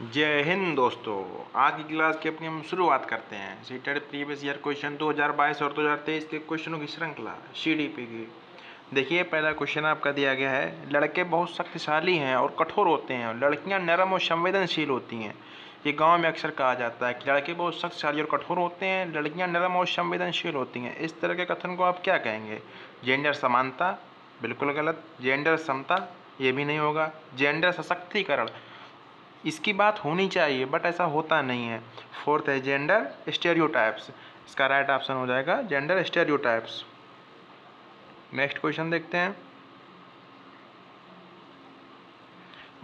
जय हिंद दोस्तों। आज की क्लास की अपनी हम शुरुआत करते हैं। सीटेड प्रीवियस ईयर क्वेश्चन 2022 और 2023 के क्वेश्चनों की श्रृंखला सीडीपी की। देखिए, पहला क्वेश्चन आपका दिया गया है, लड़के बहुत शक्तिशाली हैं और कठोर होते हैं और लड़कियां नरम और संवेदनशील होती हैं। ये गांव में अक्सर कहा जाता है कि लड़के बहुत शक्तिशाली और कठोर होते हैं, लड़कियां नरम और संवेदनशील होती हैं। इस तरह के कथन को आप क्या कहेंगे? जेंडर समानता? बिल्कुल गलत। जेंडर समता? ये भी नहीं होगा। जेंडर सशक्तिकरण? इसकी बात होनी चाहिए बट ऐसा होता नहीं है। फोर्थ है जेंडर स्टेरियोटाइप्स। इसका राइट ऑप्शन हो जाएगा जेंडर स्टेरियोटाइप्स। नेक्स्ट क्वेश्चन देखते हैं।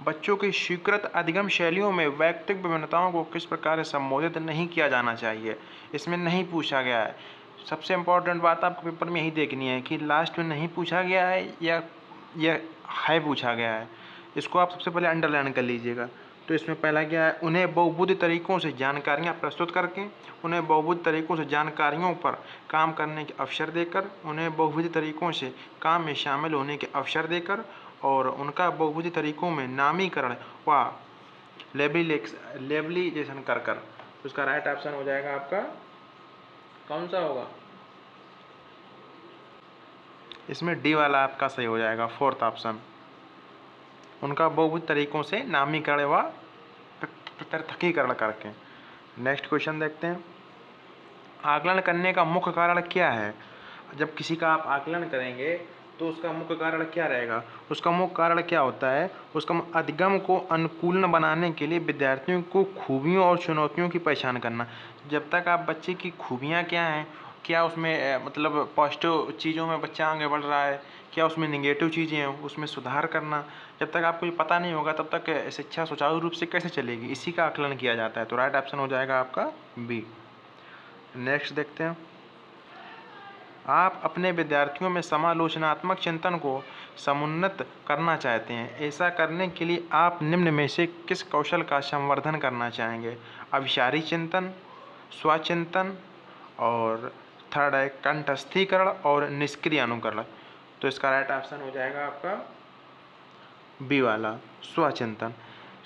बच्चों की स्वीकृत अधिगम शैलियों में वैयक्तिक विभिन्नताओं को किस प्रकार से संबोधित नहीं किया जाना चाहिए? इसमें नहीं पूछा गया है। सबसे इम्पोर्टेंट बात आपको पेपर में यही देखनी है कि लास्ट में नहीं पूछा गया है या है पूछा गया है। इसको आप सबसे पहले अंडरलाइन कर लीजिएगा। तो इसमें पहला क्या है, उन्हें बहुविध तरीकों से जानकारियाँ प्रस्तुत करके, उन्हें बहुविध तरीकों से जानकारियों पर काम करने के अवसर देकर, उन्हें बहुविध तरीकों से काम में शामिल होने के अवसर देकर और उनका बहुविध तरीकों में नामीकरण व लेबलिजेशन कर कर। तो इसका राइट ऑप्शन हो जाएगा आपका कौन सा होगा? इसमें डी वाला आपका सही हो जाएगा, फोर्थ ऑप्शन। उनका बहुविध तरीकों से नामीकरण व पृथकीकरण करके। नेक्स्ट क्वेश्चन देखते हैं। आकलन करने का मुख्य कारण क्या है? जब किसी का आप आकलन करेंगे तो उसका मुख्य कारण क्या रहेगा? उसका मुख्य कारण क्या होता है? उसका अधिगम को अनुकूल बनाने के लिए विद्यार्थियों को खूबियों और चुनौतियों की पहचान करना। जब तक आप बच्चे की खूबियाँ क्या हैं, क्या उसमें मतलब पॉजिटिव चीज़ों में बच्चा आगे बढ़ रहा है, क्या उसमें निगेटिव चीज़ें हैं, उसमें सुधार करना। जब तक आपको ये पता नहीं होगा तब तक शिक्षा सुचारू रूप से कैसे चलेगी? इसी का आकलन किया जाता है। तो राइट ऑप्शन हो जाएगा आपका बी। नेक्स्ट देखते हैं। आप अपने विद्यार्थियों में समालोचनात्मक चिंतन को समुन्नत करना चाहते हैं। ऐसा करने के लिए आप निम्न में से किस कौशल का संवर्धन करना चाहेंगे? अभिसारी चिंतन, स्वचिंतन और थर्ड है कंठस्थीकरण और निष्क्रिय अनुकरण। तो इसका राइट ऑप्शन हो जाएगा आपका बी वाला, स्वचिंतन।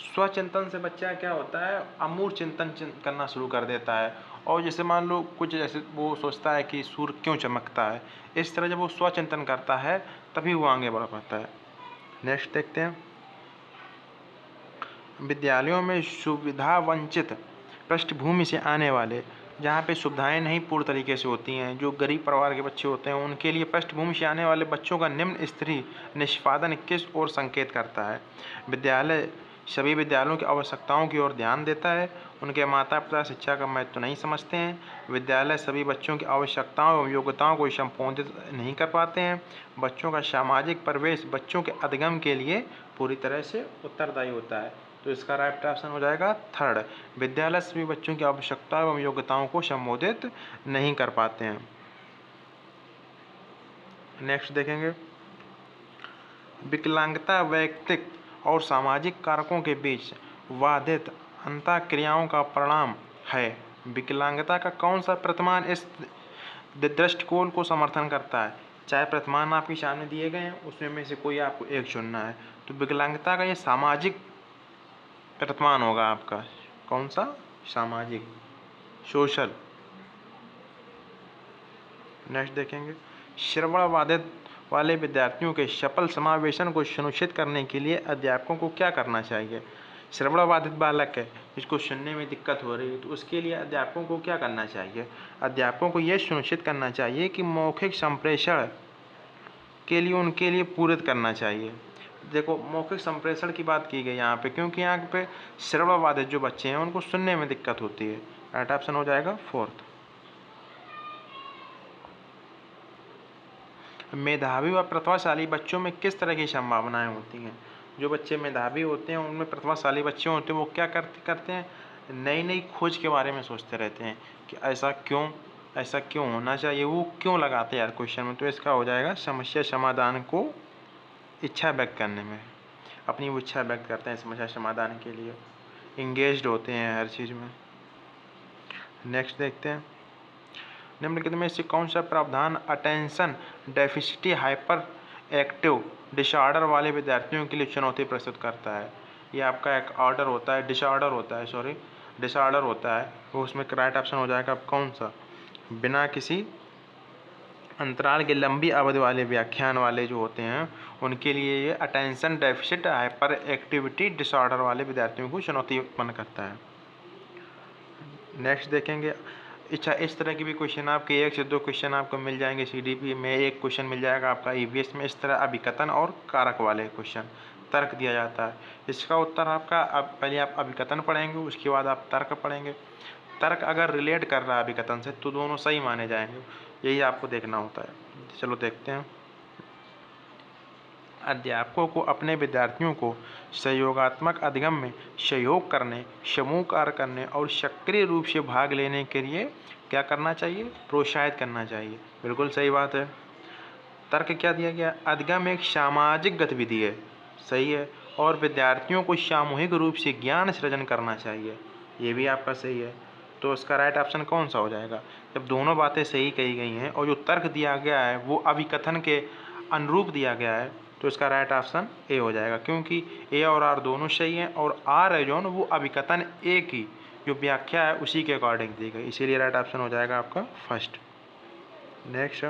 स्वचिंतन से बच्चा क्या होता है, अमूर्त चिंतन करना शुरू कर देता है। और जैसे मान लो कुछ जैसे वो सोचता है कि सूर्य क्यों चमकता है, इस तरह जब वो स्वचिंतन करता है तभी वो आगे बढ़ पाता है। नेक्स्ट देखते हैं। विद्यालयों में सुविधा वंचित पृष्ठभूमि से आने वाले, जहाँ पे सुविधाएं नहीं पूर्ण तरीके से होती हैं, जो गरीब परिवार के बच्चे होते हैं, उनके लिए पृष्ठभूमि से आने वाले बच्चों का निम्न स्तरीय निष्पादन किस ओर संकेत करता है? विद्यालय सभी विद्यालयों की आवश्यकताओं की ओर ध्यान देता है। उनके माता पिता शिक्षा का महत्व नहीं समझते हैं। विद्यालय सभी बच्चों की आवश्यकताओं एवं योग्यताओं को संबोधित नहीं कर पाते हैं। बच्चों का सामाजिक परिवेश बच्चों के अधिगम के लिए पूरी तरह से उत्तरदायी होता है। तो इसका राइट ऑप्शन हो जाएगा थर्ड। विद्यालय सभी बच्चों की आवश्यकताओं एवं योग्यताओं को संबोधित नहीं कर पाते हैं। नेक्स्ट देखेंगे। विकलांगता वैयक्तिक और सामाजिक कारकों के बीच बाधित अंतःक्रियाओं का परिणाम है। विकलांगता का कौन सा प्रतिमान इस दृष्टिकोण को समर्थन करता है? चाहे प्रतिमान आपके सामने दिए गए हैं, उसमें में से कोई आपको एक चुनना है। तो विकलांगता का ये सामाजिक प्रतिमान होगा आपका। कौन सा? सामाजिक, सोशल। नेक्स्ट देखेंगे। श्रवण बाधित वाले विद्यार्थियों के सफल समावेशन को सुनिश्चित करने के लिए अध्यापकों को क्या करना चाहिए? श्रवण बाधित बालक है, जिसको सुनने में दिक्कत हो रही है, तो उसके लिए अध्यापकों को क्या करना चाहिए? अध्यापकों को यह सुनिश्चित करना चाहिए कि मौखिक संप्रेषण के लिए उनके लिए पूरित करना चाहिए। देखो, मौखिक संप्रेषण की बात की गई यहाँ पे, क्योंकि यहाँ पे श्रवण बाधित जो बच्चे हैं उनको सुनने में दिक्कत होती है। राइट ऑप्शन हो जाएगा फोर्थ। मेधावी व प्रतिभाशाली बच्चों में किस तरह की संभावनाएं होती हैं? जो बच्चे मेधावी होते हैं उनमें प्रतिभाशाली बच्चे होते हैं, वो क्या करते हैं, नई नई खोज के बारे में सोचते रहते हैं कि ऐसा क्यों होना चाहिए, वो क्यों लगाते हैं यार क्वेश्चन में। तो इसका हो जाएगा समस्या समाधान को इच्छा व्यक्त करने में, अपनी वो इच्छा व्यक्त करते हैं समस्या समाधान के लिए, इंगेज्ड होते हैं हर चीज़ में। नेक्स्ट देखते हैं। निम्नलिखित में से कौन सा प्रावधान attention deficit hyper active disorder वाले विद्यार्थियों के लिए चुनौती प्रस्तुत करता है? ये आपका एक ऑर्डर होता है, डिसऑर्डर होता है, सॉरी डिसऑर्डर होता है, वो उसमें राइट ऑप्शन हो जाएगा अब कौन सा, बिना किसी अंतराल के लंबी अवधि वाले व्याख्यान वाले जो होते हैं उनके लिए ये attention deficit hyper activity disorder वाले विद्यार्थियों को चुनौती उत्पन्न करता है। नेक्स्ट देखेंगे, अच्छा इस तरह की भी क्वेश्चन आपके 1 से 2 क्वेश्चन आपको मिल जाएंगे। CDP में 1 क्वेश्चन मिल जाएगा आपका EVS में। इस तरह अभिकथन और कारक वाले क्वेश्चन तर्क दिया जाता है। इसका उत्तर आपका अब पहले आप अभिकथन पढ़ेंगे, उसके बाद आप तर्क पढ़ेंगे। तर्क अगर रिलेट कर रहा है अभिकथन से तो दोनों सही माने जाएंगे, यही आपको देखना होता है। चलो देखते हैं। अध्यापकों को अपने विद्यार्थियों को सहयोगात्मक अधिगम में सहयोग करने, समूह कार्य करने और सक्रिय रूप से भाग लेने के लिए क्या करना चाहिए, प्रोत्साहित करना चाहिए। बिल्कुल सही बात है। तर्क क्या दिया गया, अधिगम एक सामाजिक गतिविधि है, सही है, और विद्यार्थियों को सामूहिक रूप से ज्ञान सृजन करना चाहिए, ये भी आपका सही है। तो इसका राइट ऑप्शन कौन सा हो जाएगा। जब दोनों बातें सही कही गई हैं और जो तर्क दिया गया है वो अभिकथन के अनुरूप दिया गया है तो इसका राइट ऑप्शन ए हो जाएगा, क्योंकि ए और आर दोनों सही हैं और आर है जो वो अभिकथन ए की जो व्याख्या है उसी के अकॉर्डिंग दी गई, इसीलिए राइट ऑप्शन हो जाएगा आपका फर्स्ट। नेक्स्ट,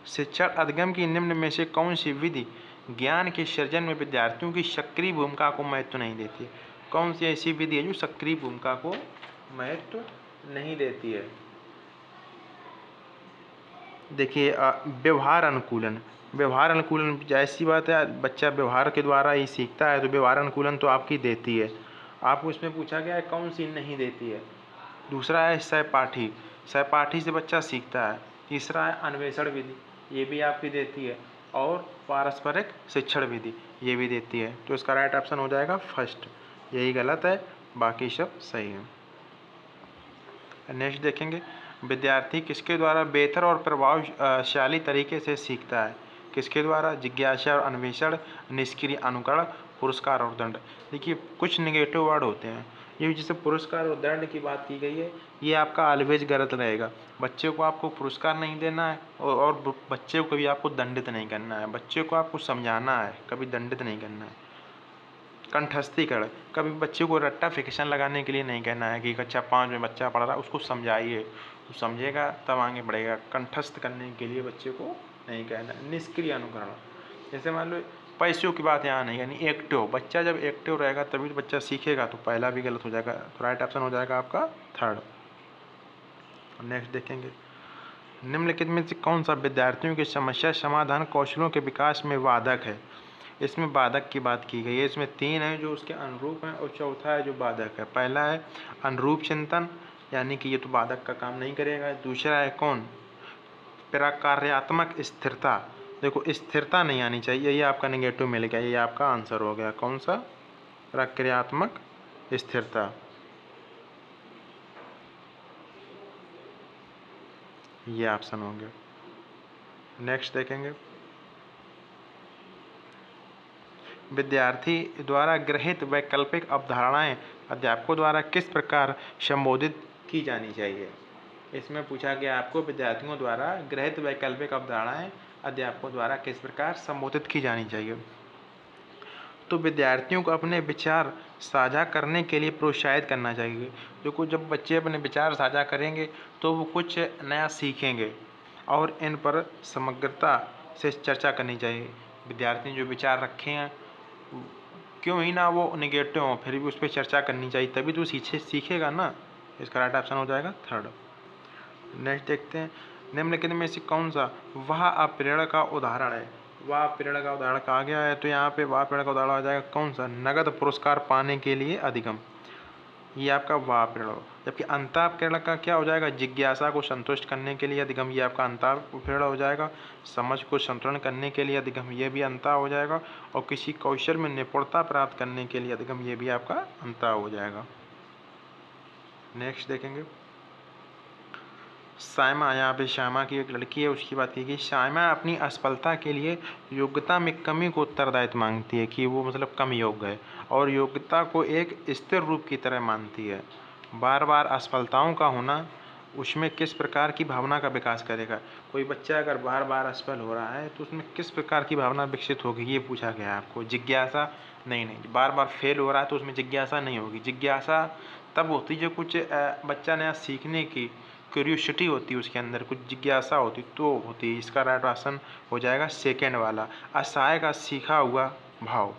शिक्षण अधिगम की निम्न में से कौन सी विधि ज्ञान के सृजन में विद्यार्थियों की सक्रिय भूमिका को महत्व नहीं देती है। कौन सी ऐसी विधि है जो सक्रिय भूमिका को महत्व नहीं देती है। देखिए व्यवहार अनुकूलन। व्यवहार अनुकूलन ऐसी बात है, बच्चा व्यवहार के द्वारा ही सीखता है, तो व्यवहार अनुकूलन तो आपकी देती है। आपको इसमें पूछा गया है कौन सी नहीं देती है। दूसरा है सहपाठी, सहपाठी से बच्चा सीखता है। तीसरा है अन्वेषण विधि, ये भी आपकी देती है, और पारस्परिक शिक्षण विधि ये भी देती है। तो इसका राइट ऑप्शन हो जाएगा फर्स्ट, यही गलत है, बाकी सब सही है। नेक्स्ट देखेंगे, विद्यार्थी किसके द्वारा बेहतर और प्रभावशाली तरीके से सीखता है। किसके द्वारा, जिज्ञासा और अन्वेषण, निष्क्रिय अनुकरण, पुरस्कार और दंड। देखिए कुछ नेगेटिव वर्ड होते हैं, ये जैसे पुरस्कार और दंड की बात की गई है, ये आपका ऑलवेज गलत रहेगा। बच्चे को आपको पुरस्कार नहीं देना है और बच्चे को कभी आपको दंडित नहीं करना है। बच्चे को आपको समझाना है, कभी दंडित नहीं करना है। कंठस्थीकरण, कभी बच्चे को रट्टा फिक्शन लगाने के लिए नहीं कहना है कि कक्षा 5 में बच्चा पढ़ रहा है उसको समझाइए, वो समझेगा तब आगे बढ़ेगा। कंठस्थ करने के लिए बच्चे को नहीं कहना है। निष्क्रिय अनुकरण, जैसे मान लो पैसों की बात यहाँ नहीं, यानी एक्टिव, बच्चा जब एक्टिव रहेगा तभी बच्चा सीखेगा, तो पहला भी गलत हो जाएगा, तो राइट ऑप्शन हो जाएगा आपका थर्ड। नेक्स्ट देखेंगे, निम्नलिखित में से कौन सा विद्यार्थियों की समस्या समाधान कौशलों के विकास में बाधक है। इसमें बाधक की बात की गई है, इसमें 3 हैं जो उसके अनुरूप हैं और चौथा है जो बाधक है। पहला है अनुरूप चिंतन, यानी कि ये तो बाधक का काम नहीं करेगा। दूसरा है कौन, प्रकार्यात्मक स्थिरता, देखो स्थिरता नहीं आनी चाहिए, ये आपका नेगेटिव मिल गया, ये आपका आंसर हो गया। कौन सा, प्रक्रियात्मक स्थिरता, ये ऑप्शन होंगे। नेक्स्ट देखेंगे, विद्यार्थी द्वारा गृहीत वैकल्पिक अवधारणाएं अध्यापकों द्वारा किस प्रकार संबोधित की जानी चाहिए। इसमें पूछा गया आपको विद्यार्थियों द्वारा गृहीत वैकल्पिक अवधारणाएं अध्यापकों द्वारा किस प्रकार संबोधित की जानी चाहिए। तो विद्यार्थियों को अपने विचार साझा करने के लिए प्रोत्साहित करना चाहिए। देखो जब बच्चे अपने विचार साझा करेंगे तो वो कुछ नया सीखेंगे और इन पर समग्रता से चर्चा करनी चाहिए। विद्यार्थी जो विचार रखे हैं क्यों ही ना वो नेगेटिव हो, फिर भी उस पर चर्चा करनी चाहिए, तभी तो सीखेगा ना। इसका राइट ऑप्शन हो जाएगा थर्ड। नेक्स्ट देखते हैं, निम्नलिखित में से कौन सा वह अप्रेरणा का उदाहरण है। वह अप्रेरणा का उदाहरण कहा गया है, तो यहाँ पे वह अप्रेरणा का उदाहरण आ जाएगा कौन सा, नगद पुरस्कार पाने के लिए अधिगम, ये आपका वह प्रेरणा। जबकि अंतः प्रेरणा का क्या हो जाएगा, जिज्ञासा को संतुष्ट करने के लिए अधिगम, ये आपका अंतः प्रेरणा हो जाएगा। समझ को संतुलन करने के लिए अधिगम, ये भी अंतः हो जाएगा। और किसी कौशल में निपुणता प्राप्त करने के लिए अधिगम, ये भी आपका अंतः हो जाएगा। नेक्स्ट देखेंगे, सायमा, यहाँ पे श्यामा की एक लड़की है उसकी बात की गई। सायमा अपनी असफलता के लिए योग्यता में कमी को उत्तरदायित्व मांगती है, कि वो मतलब कम योग्य है और योग्यता को एक स्थिर रूप की तरह मानती है। बार बार असफलताओं का होना उसमें किस प्रकार की भावना का विकास करेगा। कोई बच्चा अगर बार बार असफल हो रहा है तो उसमें किस प्रकार की भावना विकसित होगी, ये पूछा गया है आपको। जिज्ञासा नहीं, बार बार फेल हो रहा है तो उसमें जिज्ञासा नहीं होगी। जिज्ञासा तब होती जो कुछ बच्चा नया सीखने की क्यूरियोसिटी होती है, उसके अंदर कुछ जिज्ञासा होती तो होती है। इसका राइट ऑप्शन हो जाएगा सेकेंड वाला, असहाय का सीखा हुआ भाव।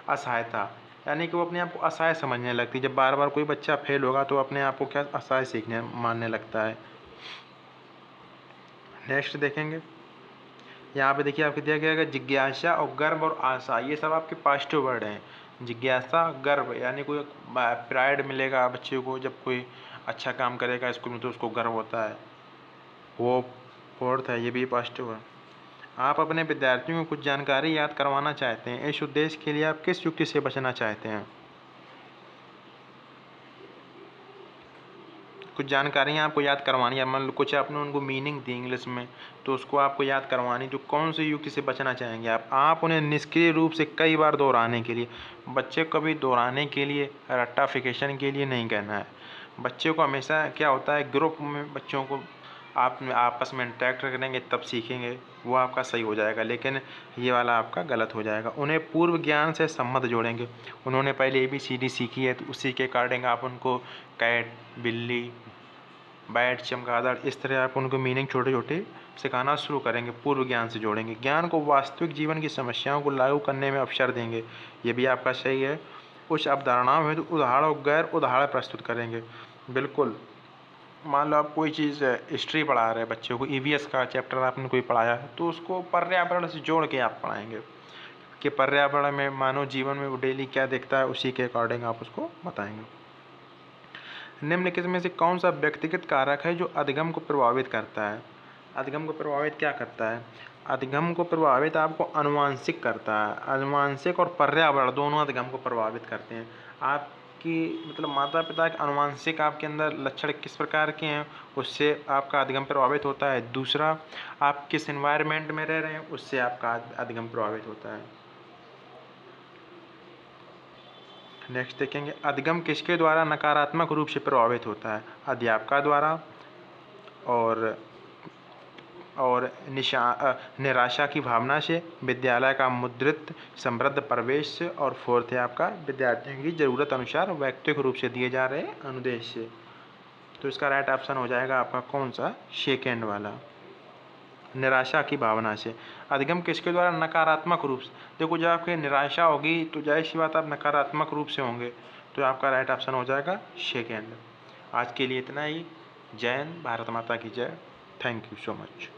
असहायता यानी कि वो अपने आप को असहाय समझने लगती है। जब बार बार कोई बच्चा फेल होगा तो अपने आप को क्या असहाय सीखने मानने लगता है। नेक्स्ट देखेंगे, यहाँ पे देखिए आपको दिया गया है जिज्ञासा और गर्व और आशा, ये सब आपके पॉजिटिव वर्ड हैं। जिज्ञासा, गर्व यानी कोई प्राइड मिलेगा बच्चे को जब कोई अच्छा काम करेगा स्कूल में तो उसको गर्व होता है। वो फोर्थ है, ये भी पॉजिटिव है। आप अपने विद्यार्थियों को कुछ जानकारी याद करवाना चाहते हैं, इस उद्देश्य के लिए आप किस युक्ति से बचना चाहते हैं। कुछ जानकारियाँ आपको याद करवानी है, मान लो कुछ आपने उनको मीनिंग दी इंग्लिश में तो उसको आपको याद करवानी, तो कौन सी युक्ति से बचना चाहेंगे आप उन्हें निष्क्रिय रूप से कई बार दोहराने के लिए, बच्चे को कभी दोहराने के लिए, रट्टाफिकेशन के लिए नहीं कहना है। बच्चे को हमेशा क्या होता है, ग्रुप में बच्चों को आप आपस में इंटरेक्ट करेंगे तब सीखेंगे, वो आपका सही हो जाएगा। लेकिन ये वाला आपका गलत हो जाएगा। उन्हें पूर्व ज्ञान से संबंध जोड़ेंगे, उन्होंने पहले ABCD सीखी है तो उसी के अकॉर्डिंग आप उनको कैट, बिल्ली, बैट, चमगादड़, इस तरह आप उनको मीनिंग छोटे छोटे सिखाना शुरू करेंगे, पूर्व ज्ञान से जोड़ेंगे। ज्ञान को वास्तविक जीवन की समस्याओं को लागू करने में अवसर देंगे, ये भी आपका सही है। कुछ अवधारणाओं में तो उदाहरण और गैर उदाहरण प्रस्तुत करेंगे। बिल्कुल, मान लो आप कोई चीज़ हिस्ट्री पढ़ा रहे हैं बच्चों को, EVS का चैप्टर आपने कोई पढ़ाया है तो उसको पर्यावरण से जोड़ के आप पढ़ाएंगे कि पर्यावरण में मानव जीवन में वो डेली क्या देखता है, उसी के अकॉर्डिंग आप उसको बताएंगे। निम्नलिखित में से कौन सा व्यक्तिगत कारक है जो अधिगम को प्रभावित करता है। अधिगम को प्रभावित क्या करता है, अधिगम को प्रभावित आपको अनुवांशिक करता है। अनुवांशिक और पर्यावरण दोनों अधिगम को प्रभावित करते हैं। आपकी मतलब माता पिता के अनुवांशिक आपके अंदर लक्षण किस प्रकार के हैं, उससे आपका अधिगम प्रभावित होता है। दूसरा, आप किस एनवायरनमेंट में रह रहे हैं, उससे आपका अधिगम प्रभावित होता है। नेक्स्ट देखेंगे, अधिगम किसके द्वारा नकारात्मक रूप से प्रभावित होता है। अध्यापक द्वारा और निराशा की भावना से, विद्यालय का मुद्रित समृद्ध परिवेश से, और फोर्थ है आपका विद्यार्थियों की ज़रूरत अनुसार व्यक्तिगत रूप से दिए जा रहे अनुदेश से। तो इसका राइट ऑप्शन हो जाएगा आपका कौन सा, सेकेंड वाला, निराशा की भावना से। अधिगम किसके द्वारा नकारात्मक रूप से, देखो जब आपकी निराशा होगी तो जाहिर सी बात आप नकारात्मक रूप से होंगे, तो आपका राइट ऑप्शन हो जाएगा सेकेंड। आज के लिए इतना ही। जय हिंद, भारत माता की जय। Thank you so much.